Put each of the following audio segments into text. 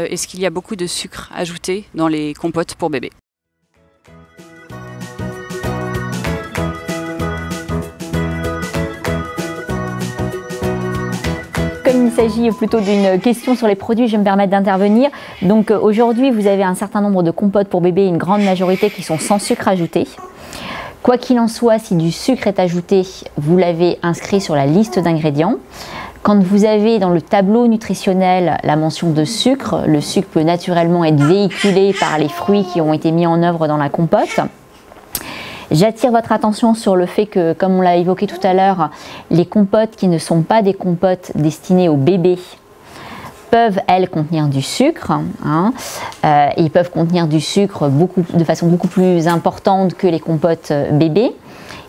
est-ce qu'il y a beaucoup de sucre ajouté dans les compotes pour bébés? Comme il s'agit plutôt d'une question sur les produits, je vais me permettre d'intervenir. Donc aujourd'hui, vous avez un certain nombre de compotes pour bébés, une grande majorité qui sont sans sucre ajouté. Quoi qu'il en soit, si du sucre est ajouté, vous l'avez inscrit sur la liste d'ingrédients. Quand vous avez dans le tableau nutritionnel la mention de sucre, le sucre peut naturellement être véhiculé par les fruits qui ont été mis en œuvre dans la compote. J'attire votre attention sur le fait que, comme on l'a évoqué tout à l'heure, les compotes qui ne sont pas des compotes destinées aux bébés peuvent, elles, contenir du sucre. Ils peuvent contenir du sucre de façon beaucoup plus importante que les compotes bébés.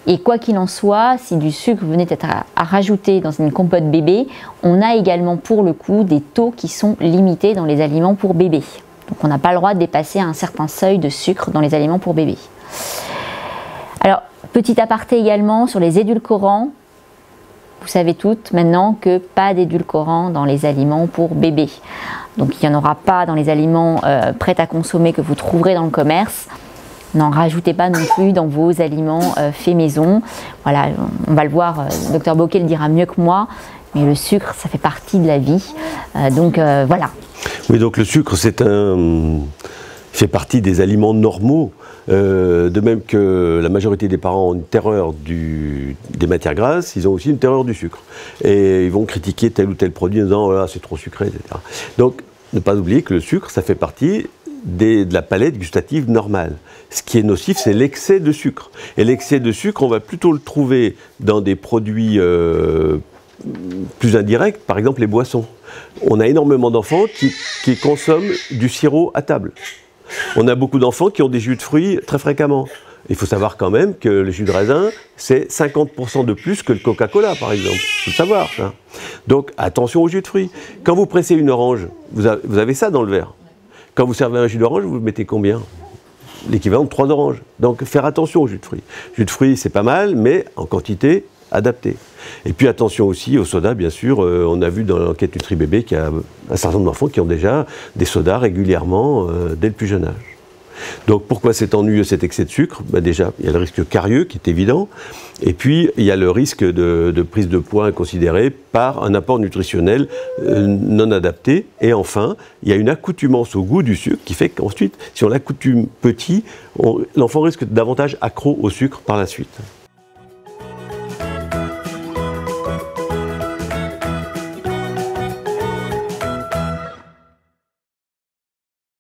Et quoi qu'il en soit, si du sucre venait être à rajouter dans une compote bébé, on a également pour le coup des taux qui sont limités dans les aliments pour bébés. Donc on n'a pas le droit de dépasser un certain seuil de sucre dans les aliments pour bébés. Alors, petit aparté également sur les édulcorants. Vous savez toutes maintenant que pas d'édulcorants dans les aliments pour bébés. Donc il n'y en aura pas dans les aliments prêts à consommer que vous trouverez dans le commerce. N'en rajoutez pas non plus dans vos aliments faits maison. Voilà, on va le voir, le docteur Bocquet le dira mieux que moi, mais le sucre, ça fait partie de la vie. Voilà. Oui, donc le sucre, fait partie des aliments normaux. De même que la majorité des parents ont une terreur des matières grasses, ils ont aussi une terreur du sucre. Et ils vont critiquer tel ou tel produit en disant oh là, c'est trop sucré, etc. Donc, ne pas oublier que le sucre, ça fait partie de la palette gustative normale. Ce qui est nocif, c'est l'excès de sucre. Et l'excès de sucre, on va plutôt le trouver dans des produits plus indirects, par exemple les boissons. On a énormément d'enfants qui consomment du sirop à table. On a beaucoup d'enfants qui ont des jus de fruits très fréquemment. Il faut savoir quand même que le jus de raisin, c'est 50% de plus que le Coca-Cola, par exemple. Il faut le savoir, ça. Donc, attention au jus de fruits. Quand vous pressez une orange, vous avez ça dans le verre. Quand vous servez un jus d'orange, vous mettez combien? L'équivalent de 3 oranges. Donc, faire attention au jus de fruits. Jus de fruits, c'est pas mal, mais en quantité adaptée. Et puis, attention aussi au soda, bien sûr. On a vu dans l'enquête Nutri-Bébé qu'il y a un certain nombre d'enfants qui ont déjà des sodas régulièrement dès le plus jeune âge. Donc pourquoi c'est ennuyeux cet excès de sucre? Déjà, il y a le risque carieux qui est évident, et puis il y a le risque de prise de poids inconsidérée par un apport nutritionnel non adapté, et enfin, il y a une accoutumance au goût du sucre qui fait qu'ensuite, si on l'accoutume petit, l'enfant risque davantage accro au sucre par la suite.